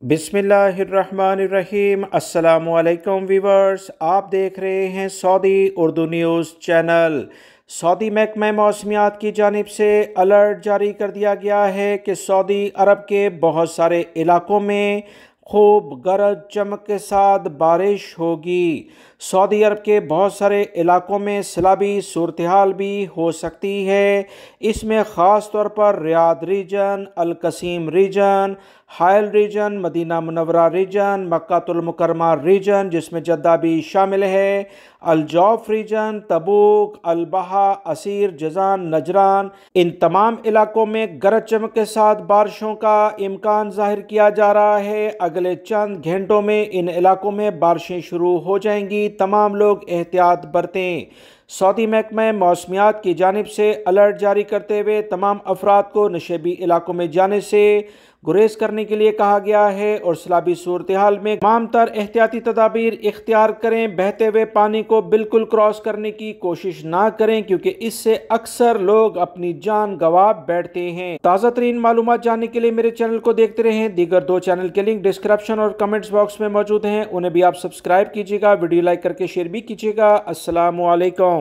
बिस्मिल्लाहिर्रहमानिर्रहीम। अस्सलामुअलैकुम वीवर्स, आप देख रहे हैं Saudi Urdu news channel. Saudi महकमा मौसमियात की जानिब से अलर्ट जारी कर दिया गया है कि सऊदी अरब के बहुत सारे इलाकों में खूब गरज चमक के साथ बारिश होगी। सऊदी अरब के बहुत सारे इलाकों में सैलाबी सूरत हाल भी हो सकती है। इसमें ख़ास तौर पर Riyadh region, Al Qassim region, Hail region, Madinah Munawwarah region, Makkatul Mukarramah region जिसमें जद्दा भी शामिल है, अल जौफ रीजन, तबूक, अल बहा, असीर, जजान, नजरान, इन तमाम इलाकों में गरज चमक के साथ बारिशों का इम्कान जाहिर किया जा रहा है। अगले चंद घंटों में इन इलाकों में बारिशें शुरू हो जाएंगी। तमाम लोग एहतियात बरतें। सऊदी महकमा मौसमियात की जानिब से अलर्ट जारी करते हुए तमाम अफराद को नशेबी इलाकों में जाने से गुरेज करने के लिए कहा गया है और सैलाबी सूरत हाल में तमाम तर एहतियाती तदाबीर इख्तियार करें। बहते हुए पानी को बिल्कुल क्रॉस करने की कोशिश ना करें क्योंकि इससे अक्सर लोग अपनी जान गंवा बैठते हैं। ताज़ा तरीन मालूमात जानने के लिए मेरे चैनल को देखते रहें। दीगर दो चैनल के लिंक डिस्क्रिप्शन और कमेंट्स बॉक्स में मौजूद हैं, उन्हें भी आप सब्सक्राइब कीजिएगा। वीडियो लाइक करके शेयर भी कीजिएगा। अस्सलामु अलैकुम।